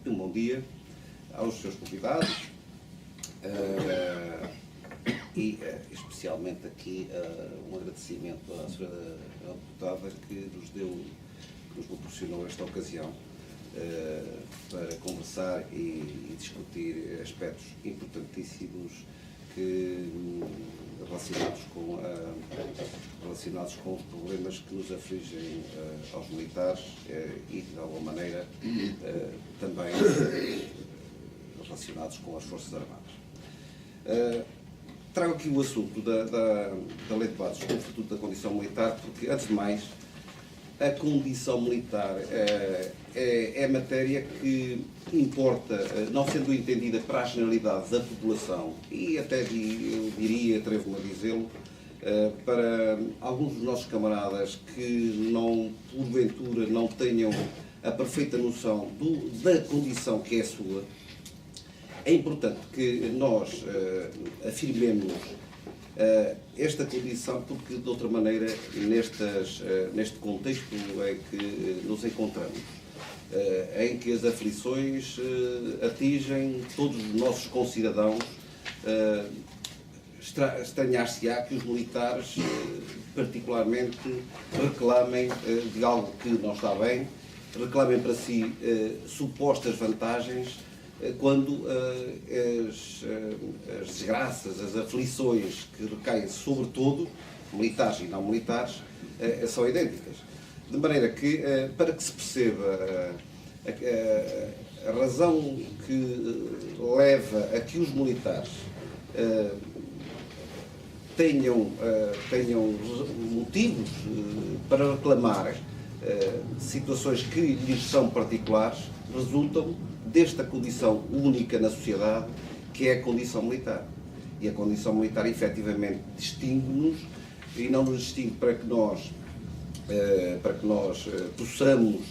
Um bom dia aos seus convidados e especialmente aqui um agradecimento à senhora deputada que nos proporcionou esta ocasião para conversar e discutir aspectos importantíssimos relacionados com os problemas que nos afligem aos militares e, de alguma maneira, também relacionados com as Forças Armadas. Trago aqui o assunto da Lei de Bases do Estatuto da Condição Militar, porque, antes de mais, a condição militar é matéria que importa, não sendo entendida para a generalidade da população, e até eu diria, atrevo-me a dizê-lo, para alguns dos nossos camaradas que porventura não tenham a perfeita noção da condição que é sua. É importante que nós afirmemos esta condição, porque de outra maneira neste contexto em que nos encontramos, em que as aflições atingem todos os nossos concidadãos, estranhar-se-á que os militares particularmente reclamem de algo que não está bem, reclamem para si supostas vantagens, quando as desgraças, as aflições que recaem sobre todos, militares e não militares, são idênticas. De maneira que, para que se perceba a razão que leva a que os militares tenham motivos para reclamar situações que lhes são particulares, resultam desta condição única na sociedade, que é a condição militar. E a condição militar, efetivamente, distingue-nos, e não nos distingue para que nós possamos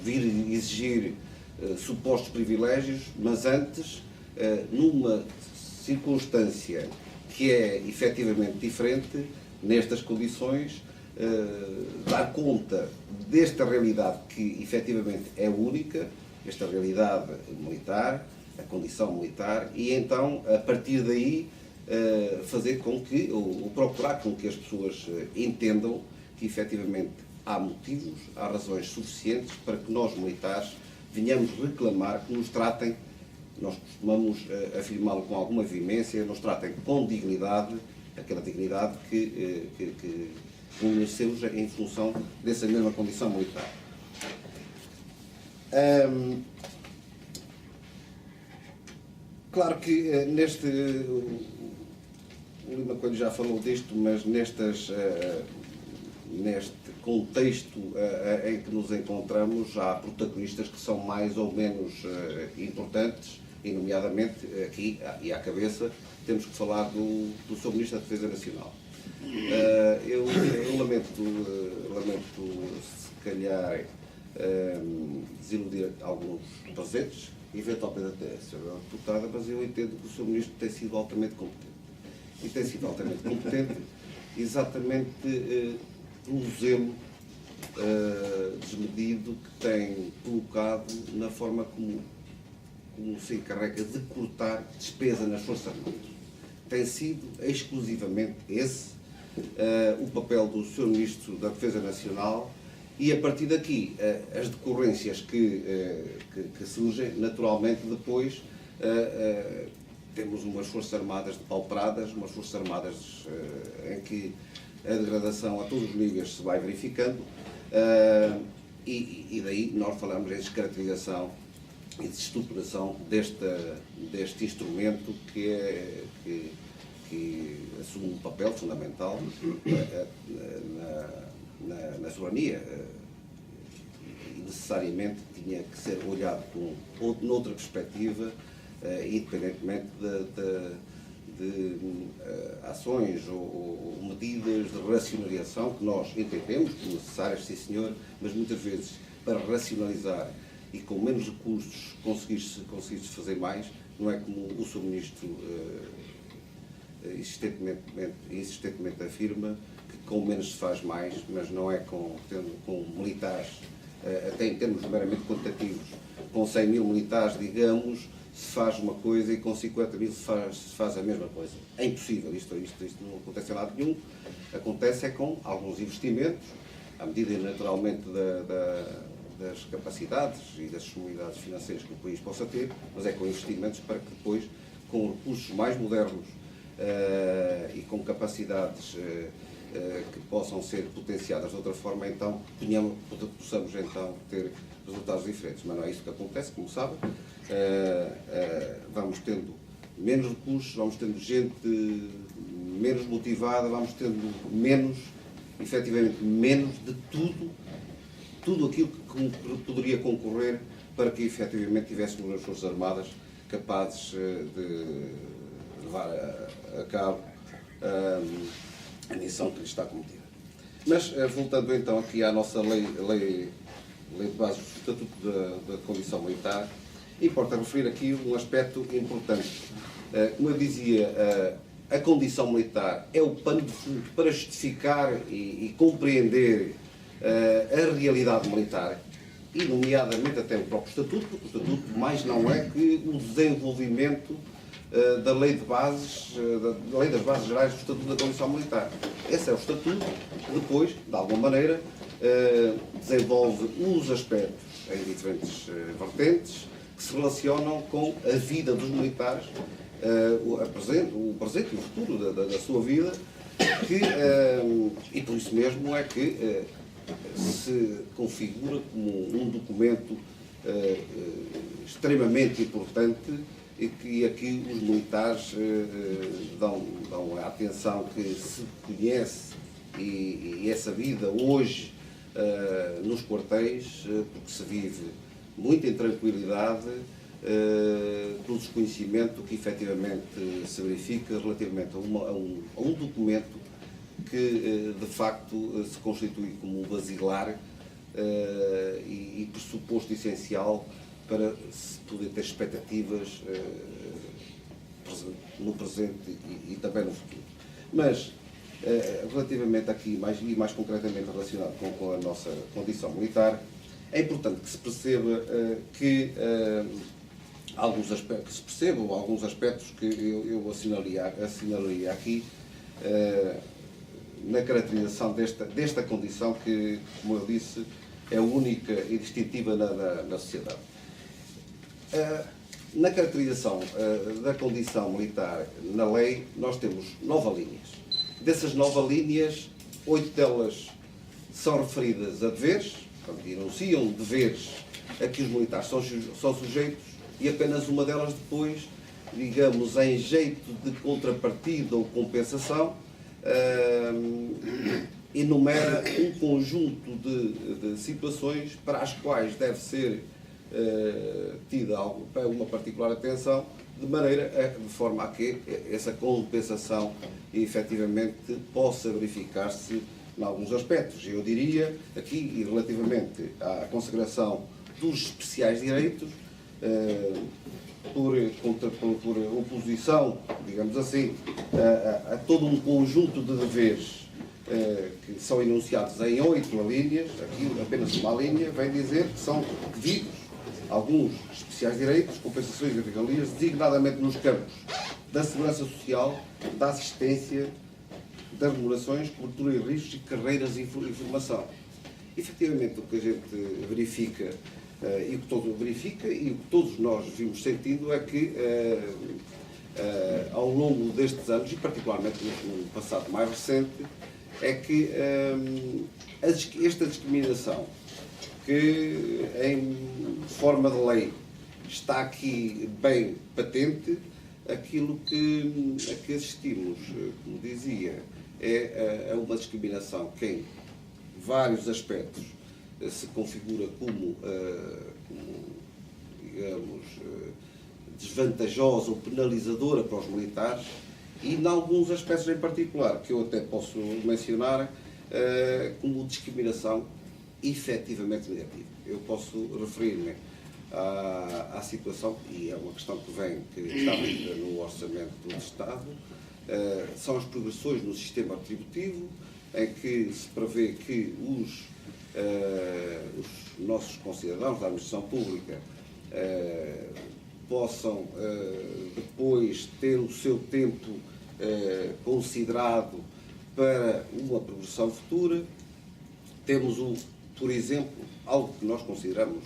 vir exigir supostos privilégios, mas antes, numa circunstância que é efetivamente diferente, nestas condições, dar conta desta realidade que efetivamente é única, esta realidade militar, a condição militar, e então, a partir daí, fazer com que, ou procurar com que as pessoas entendam que efetivamente há motivos, há razões suficientes para que nós, militares, venhamos reclamar que nos tratem, nós costumamos afirmá-lo com alguma veemência, nos tratem com dignidade, aquela dignidade que merecemos em função dessa mesma condição militar. Claro que o Lima Coelho já falou disto, mas neste contexto em que nos encontramos, há protagonistas que são mais ou menos importantes, e nomeadamente aqui e à cabeça temos que falar do Sr. Ministro da Defesa Nacional. Eu lamento se calhar desiludir alguns presentes, eventualmente até a Sra. Deputada, mas eu entendo que o Sr. Ministro tem sido altamente competente. E tem sido altamente competente exatamente pelo zelo desmedido que tem colocado na forma como se encarrega de cortar despesa nas Forças Armadas. Tem sido exclusivamente esse o papel do Sr. Ministro da Defesa Nacional, e a partir daqui as decorrências que surgem, naturalmente depois temos umas Forças Armadas depauperadas, umas Forças Armadas em que a degradação a todos os níveis se vai verificando, e daí nós falamos em descaracterização e desestruturação deste instrumento que assume um papel fundamental na soberania, e necessariamente tinha que ser olhado noutra perspectiva, independentemente de ações ou medidas de racionalização que nós entendemos como necessárias, sim senhor, mas muitas vezes para racionalizar e com menos recursos conseguir-se fazer mais, não é como o Sr. Ministro insistentemente afirma, que com menos se faz mais, mas não é com militares, até em termos meramente quantitativos, com 100 mil militares, digamos, se faz uma coisa e com 50 mil se faz a mesma coisa. É impossível, isto não acontece em lado nenhum. Acontece é com alguns investimentos, à medida naturalmente das capacidades e das disponibilidades financeiras que o país possa ter, mas é com investimentos para que depois, com recursos mais modernos e com capacidades que possam ser potenciadas de outra forma, então possamos então ter resultados diferentes. Mas não é isso que acontece, como sabem. Vamos tendo menos recursos, vamos tendo gente menos motivada, vamos tendo efetivamente menos de tudo aquilo que poderia concorrer para que efetivamente tivéssemos as Forças Armadas capazes de levar a cabo a missão que lhes está cometida. Mas, voltando então aqui à nossa lei de base do Estatuto da Condição Militar, importa referir aqui um aspecto importante. Como eu dizia, a condição militar é o pano de fundo para justificar e compreender a realidade militar, e nomeadamente até o próprio Estatuto, porque o Estatuto mais não é que o desenvolvimento da Lei das Bases Gerais do Estatuto da Condição Militar. Esse é o Estatuto que depois, de alguma maneira, desenvolve os aspectos em diferentes vertentes que se relacionam com a vida dos militares, o presente e o futuro da sua vida, e por isso mesmo é que se configura como um documento extremamente importante e que aqui os militares dão a atenção que se conhece e é sabida hoje nos quartéis, porque se vive muito em tranquilidade pelo desconhecimento que efetivamente se verifica relativamente a um documento que de facto se constitui como basilar e pressuposto essencial para se poder ter expectativas no presente e também no futuro. Mas, relativamente aqui, mais concretamente relacionado com a nossa condição militar, é importante que se perceba que alguns aspectos que eu assinalaria aqui na caracterização desta condição que, como eu disse, é única e distintiva na sociedade. Na caracterização da condição militar na lei, nós temos 9 linhas. Dessas 9 linhas, 8 delas são referidas a deveres, portanto, enunciam deveres a que os militares são sujeitos, e apenas uma delas depois, digamos, em jeito de contrapartida ou compensação, enumera um conjunto de situações para as quais deve ser tida uma particular atenção, de forma a que essa compensação efetivamente possa verificar-se em alguns aspectos. Eu diria aqui, e relativamente à consagração dos especiais direitos, por oposição, digamos assim, a todo um conjunto de deveres que são enunciados em 8 linhas, aqui apenas uma linha vem dizer que são devidos alguns especiais direitos, compensações e regalias, designadamente nos campos da segurança social, da assistência, das remunerações, cobertura e riscos e carreiras e formação. Efetivamente, o que a gente verifica e o que todos nós vimos sentindo é que ao longo destes anos, e particularmente no passado mais recente, é que esta discriminação, que em forma de lei está aqui bem patente, aquilo a que assistimos, como dizia, é uma discriminação que em vários aspectos se configura como digamos, desvantajosa ou penalizadora para os militares, e em alguns aspectos em particular, que eu até posso mencionar, como discriminação efetivamente negativa. Eu posso referir-me à situação, e é uma questão que está no Orçamento do Estado, são as progressões no sistema retributivo, em que se prevê que os nossos concidadãos da administração pública possam depois ter o seu tempo considerado para uma progressão futura. Temos, por exemplo, algo que nós consideramos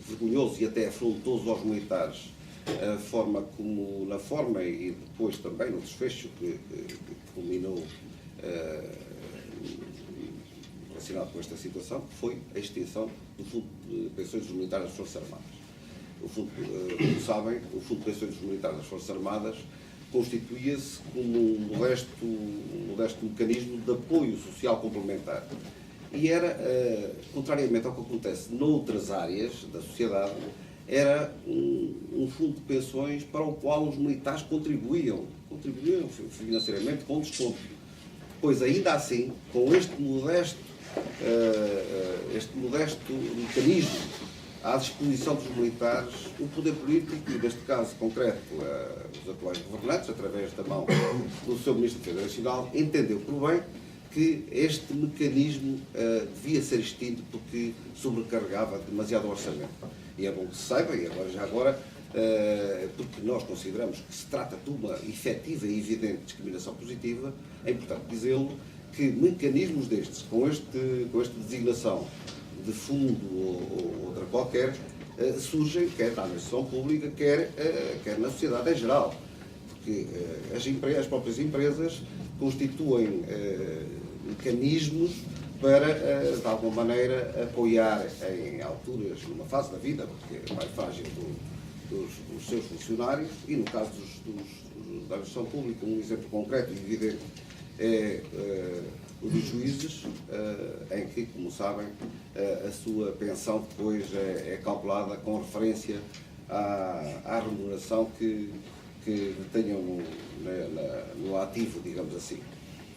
vergonhoso e até afrontoso aos militares, a forma como, na forma e depois também no desfecho que culminou relacionado com esta situação, foi a extinção do Fundo de Pensões dos Militares das Forças Armadas. Como sabem, o Fundo de Pensões dos Militares das Forças Armadas constituía-se como um modesto mecanismo de apoio social complementar. E era, contrariamente ao que acontece noutras áreas da sociedade, era um fundo de pensões para o qual os militares contribuíam financeiramente com desconto. Pois ainda assim, com este modesto mecanismo à disposição dos militares, o poder político, e neste caso concreto os atuais governantes, através da mão do seu Ministro da Defesa Nacional, entendeu por bem que este mecanismo devia ser extinto porque sobrecarregava demasiado o orçamento. E é bom que se saiba, e agora, porque nós consideramos que se trata de uma efetiva e evidente discriminação positiva, é importante dizê-lo, que mecanismos destes, com esta designação de fundo ou outra qualquer, surgem quer na administração pública, quer na sociedade em geral. Porque as próprias empresas constituem mecanismos para, de alguma maneira, apoiar em alturas, numa fase da vida, porque é mais frágil dos seus funcionários, e no caso da administração pública, um exemplo concreto e evidente é o dos juízes, em que, como sabem, a sua pensão depois é calculada com referência à remuneração que tenham no ativo, digamos assim,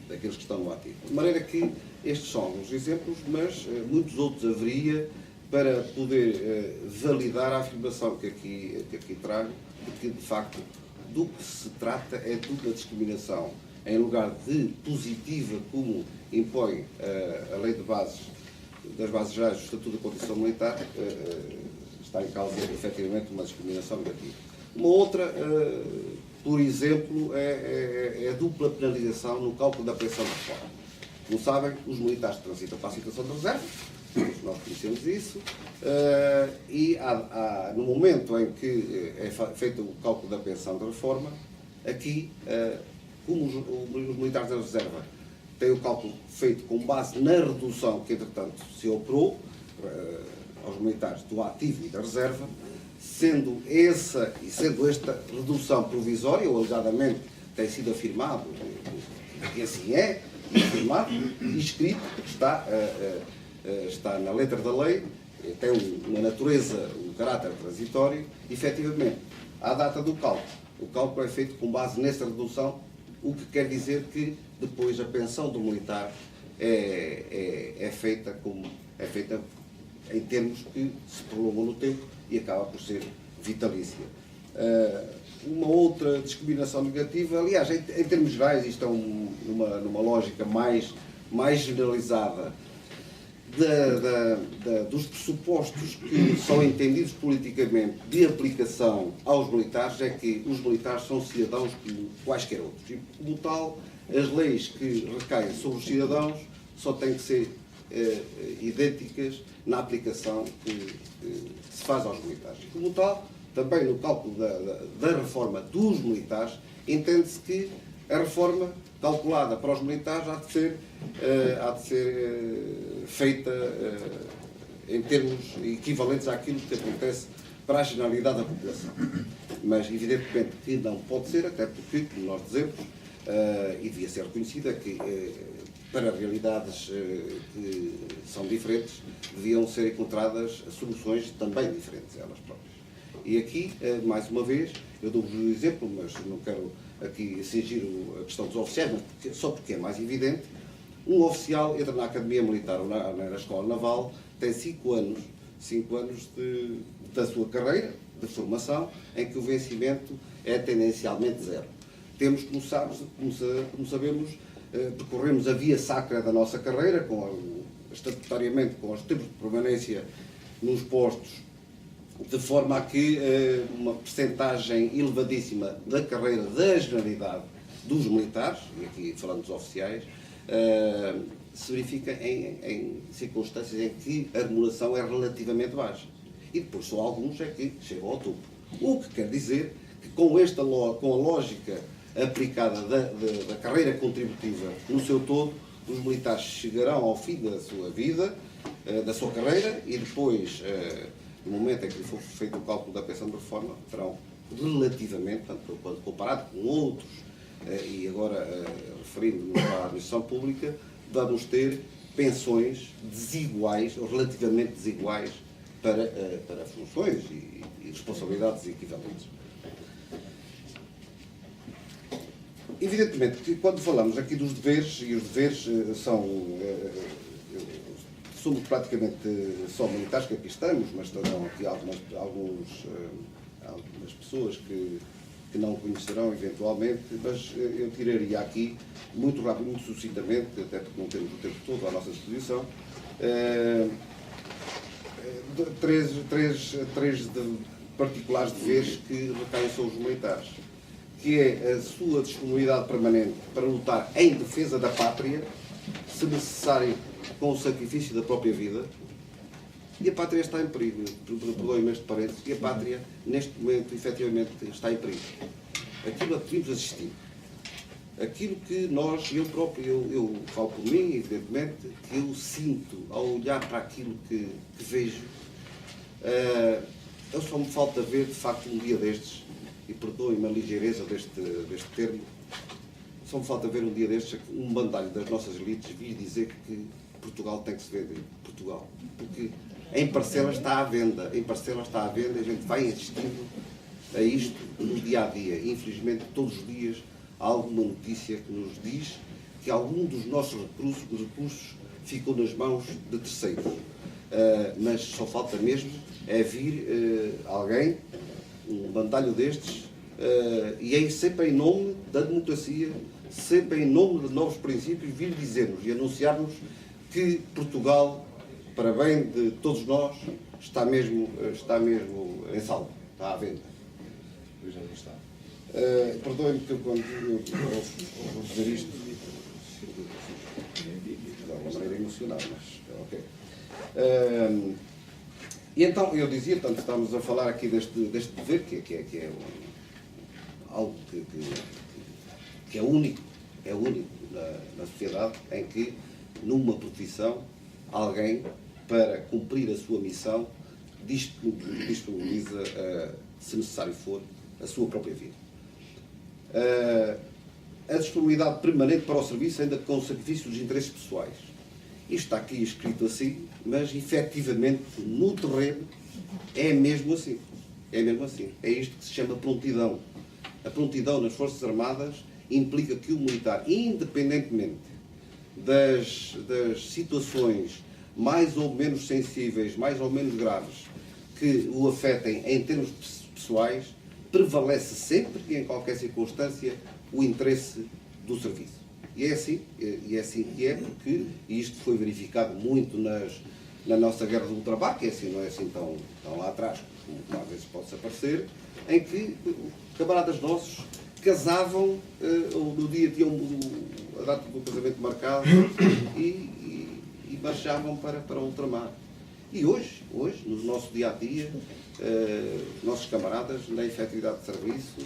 daqueles que estão no ativo. De maneira que estes são alguns exemplos, mas muitos outros haveria para poder validar a afirmação que aqui trago, de que, de facto, do que se trata é de uma discriminação, em lugar de positiva, como impõe a Lei das Bases Gerais do Estatuto da Condição Militar, está em causa, efetivamente, uma discriminação negativa. Uma outra, por exemplo, é a dupla penalização no cálculo da pensão de reforma. Como sabem, os militares transitam para a situação de reserva, nós conhecemos isso, e no momento em que é feito o cálculo da pensão de reforma, aqui, como os militares da reserva têm o cálculo feito com base na redução que, entretanto, se operou aos militares do ativo e da reserva, sendo esta redução provisória, ou alegadamente tem sido afirmado que assim é, afirmado e escrito, está na letra da lei, tem uma natureza, um caráter transitório, efetivamente, à data do cálculo. O cálculo é feito com base nessa redução, o que quer dizer que depois a pensão do militar é feita em termos que se prolongam no tempo e acaba por ser vitalícia. Uma outra discriminação negativa, aliás, em termos gerais, isto é numa lógica mais generalizada dos pressupostos que são entendidos politicamente de aplicação aos militares, é que os militares são cidadãos como quaisquer outros. E, como tal, as leis que recaem sobre os cidadãos só têm que ser idênticas na aplicação que se faz aos militares. E, como tal, também no cálculo da reforma dos militares, entende-se que a reforma calculada para os militares há de ser feita em termos equivalentes àquilo que acontece para a generalidade da população. Mas, evidentemente, que não pode ser, até porque, como nós dizemos, e devia ser reconhecida, que para realidades que são diferentes, deviam ser encontradas soluções também diferentes elas próprias. E aqui, mais uma vez, eu dou-vos um exemplo, mas não quero aqui cingir a questão dos oficiais, mas só porque é mais evidente. Um oficial entra na Academia Militar ou na Escola Naval, tem 5 anos da sua carreira, de formação, em que o vencimento é tendencialmente zero. Temos, como sabemos, percorremos a via sacra da nossa carreira, estatutariamente com os tempos de permanência nos postos de forma a que uma percentagem elevadíssima da carreira da generalidade dos militares, e aqui falando dos oficiais, se verifica em circunstâncias em que a remuneração é relativamente baixa. E depois só alguns é que chegam ao topo. O que quer dizer que com a lógica aplicada da carreira contributiva no seu todo, os militares chegarão ao fim da sua vida, da sua carreira, e depois, no momento em que for feito o cálculo da pensão de reforma, terão relativamente, portanto, quando comparado com outros, e agora referindo-nos à administração pública, vamos ter pensões desiguais, ou relativamente desiguais, para funções e responsabilidades equivalentes. Evidentemente que quando falamos aqui dos deveres, e os deveres somos praticamente só militares que aqui estamos, mas estarão aqui algumas pessoas que não conhecerão eventualmente, mas eu tiraria aqui, muito rápido, muito sucintamente, até porque não temos o tempo todo à nossa disposição, três particulares deveres que recaem sobre os militares, que é a sua disponibilidade permanente para lutar em defesa da pátria, se necessário com o sacrifício da própria vida. E a pátria está em perigo, perdoem-me este parênteses, e a pátria, neste momento, efetivamente, está em perigo. Aquilo a que vimos assistir, aquilo que nós, eu próprio, eu falo por mim, evidentemente, que eu sinto ao olhar para aquilo que vejo, eu só me falta ver, de facto, um dia destes, e perdoem-me a ligeireza deste termo, só me falta ver um dia destes um bandalho das nossas elites vir dizer que Portugal tem que se vender. Portugal. Porque em parcela está à venda. Em parcela está à venda e a gente vai assistindo a isto no dia a dia. Infelizmente, todos os dias há alguma notícia que nos diz que algum dos nossos recursos ficou nas mãos de terceiros. Mas só falta mesmo é vir alguém, um bandalho destes, e é sempre em nome da democracia, sempre em nome de novos princípios, vir dizer-nos e anunciar-nos que Portugal, para bem de todos nós, está mesmo em salvo, está à venda. Já não está. Perdoem-me que quando eu vou dizer isto, de alguma maneira emocional, mas ok. E então, eu dizia, portanto, estamos a falar aqui deste dever, que é algo que é único na sociedade, em que, numa profissão, alguém, para cumprir a sua missão, disponibiliza, se necessário for, a sua própria vida. A disponibilidade permanente para o serviço, ainda com o sacrifício dos interesses pessoais. Isto está aqui escrito assim, mas efetivamente no terreno é mesmo assim. É mesmo assim. É isto que se chama prontidão. A prontidão nas Forças Armadas implica que o militar, independentemente das situações mais ou menos sensíveis, mais ou menos graves, que o afetem em termos pessoais, prevalece sempre e em qualquer circunstância o interesse do serviço. E é assim que é, porque isto foi verificado muito na nossa guerra do ultramar, que não é assim tão lá atrás, como às vezes pode parecer, em que camaradas nossos casavam, no dia tinham a data do casamento marcado e marchavam para o ultramar. E hoje, no nosso dia-a-dia, nossos camaradas, na efetividade de serviço,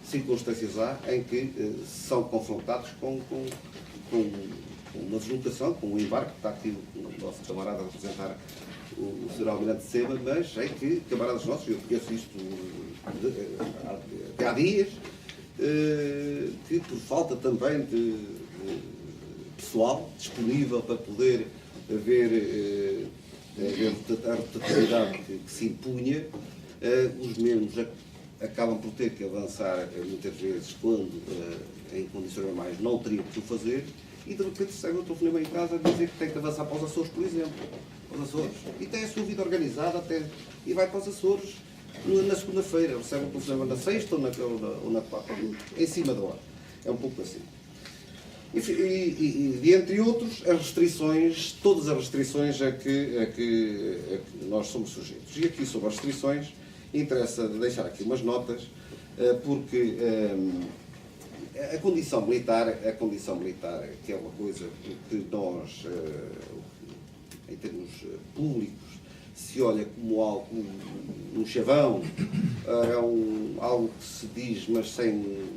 circunstâncias há em que são confrontados com uma deslocação, com um embarque, está aqui o nosso camarada a representar o Sr. Almirante Seba, mas em que camaradas nossos, eu conheço isto há dias, que por falta também de pessoal disponível para poder haver a rotatividade que se impunha, os mesmos acabam por ter que avançar muitas vezes quando em condições normais não teriam que o fazer, e de repente recebe um telefonema em casa a dizer que tem que avançar para os Açores, por exemplo. Para os Açores. E tem a sua vida organizada e vai para os Açores na segunda-feira. Recebe um telefonema na sexta ou na quarta, em cima da hora. É um pouco assim. E entre outros, as restrições, todas as restrições a que nós somos sujeitos. E aqui sobre as restrições, interessa deixar aqui umas notas, porque a condição militar, que é uma coisa que nós, em termos públicos, se olha como algo, um chavão, é algo que se diz, mas sem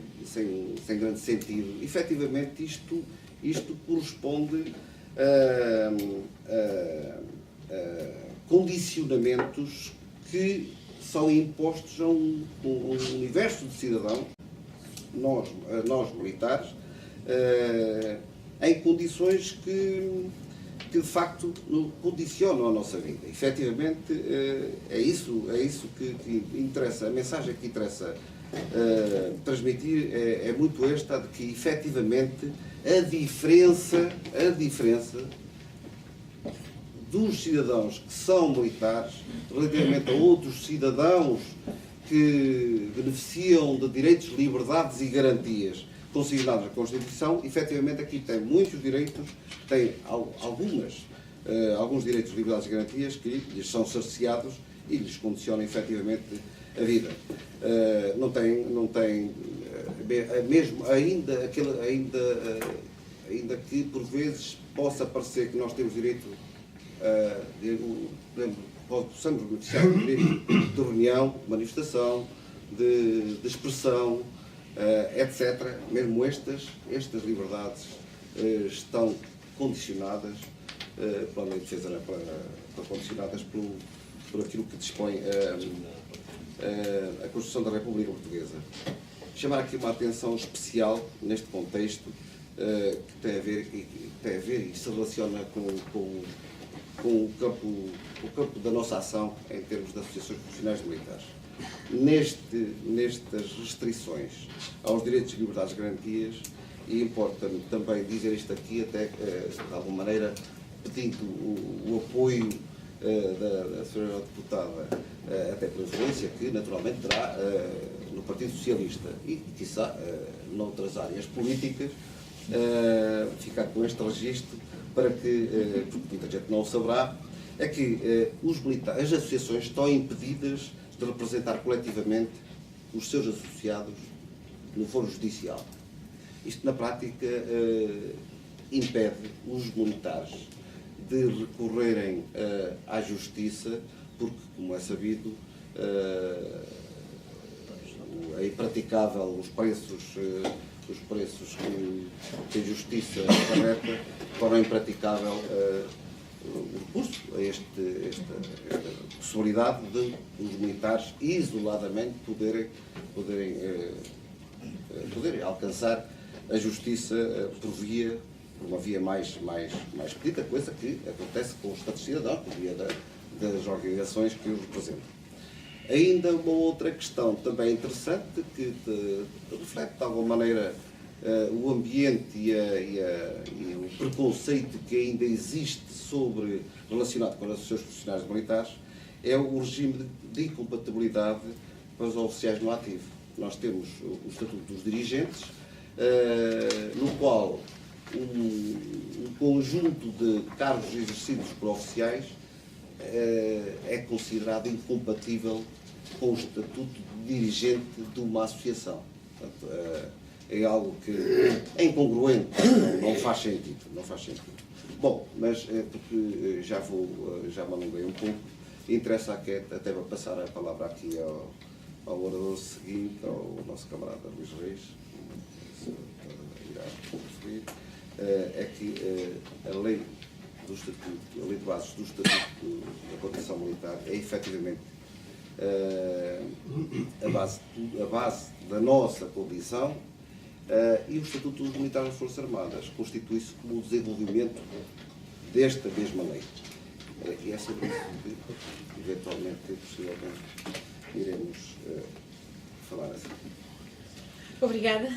grande sentido. Efetivamente, isto corresponde a condicionamentos que são impostos a um universo de cidadãos, nós militares, em condições que de facto condicionam a nossa vida. Efetivamente, é isso que interessa, a mensagem que interessa transmitir é muito esta, de que efetivamente a diferença dos cidadãos que são militares relativamente a outros cidadãos que beneficiam de direitos, liberdades e garantias consignados na Constituição, efetivamente aqui tem muitos direitos, tem alguns direitos, liberdades e garantias que lhes são cerceados e lhes condicionam efetivamente a vida. Não tem mesmo ainda que por vezes possa parecer que nós temos direito possamos beneficiar do direito de reunião, de manifestação, de expressão, etc. Mesmo estas liberdades estão condicionadas pela lei de defesa, estão condicionadas por aquilo que dispõe a Constituição da República Portuguesa. Chamar aqui uma atenção especial neste contexto que tem a ver e se relaciona com o campo da nossa ação em termos de associações profissionais de militares. Nestas restrições aos direitos, liberdades e garantias, e importa-me também dizer isto aqui, até de alguma maneira pedindo o apoio da senhora deputada, até pela influência que naturalmente terá no Partido Socialista e, quiçá, noutras áreas políticas, ficar com este registro para que, porque muita gente não o saberá, é que as associações estão impedidas de representar coletivamente os seus associados no foro judicial. Isto, na prática, impede os militares de recorrerem à justiça, porque, como é sabido, é impraticável os preços que a justiça acarreta, torna impraticável o recurso a esta possibilidade de os militares isoladamente poderem alcançar a justiça por uma via mais petita, coisa que acontece com os Estados cidadãos, por via das organizações que os representam. Ainda uma outra questão também interessante, que reflete de alguma maneira o ambiente e o preconceito que ainda existe relacionado com as associações profissionais militares, é o regime de incompatibilidade para os oficiais no ativo. Nós temos o Estatuto dos Dirigentes, no qual um conjunto de cargos exercidos por oficiais é considerado incompatível com o estatuto de dirigente de uma associação. Portanto, é algo que é incongruente, não faz sentido. Bom, mas porque já me alonguei um pouco, interessa aqui até vou passar a palavra aqui ao orador seguinte, ao nosso camarada Luís Reis, que irá referir, é que a lei do Estatuto, a lei de bases do Estatuto da Condição Militar é efetivamente a base da nossa condição, e o Estatuto dos Militares das Forças Armadas constitui-se como o desenvolvimento desta mesma lei. E é sobre isso que, eventualmente, possivelmente, iremos falar assim. Obrigada.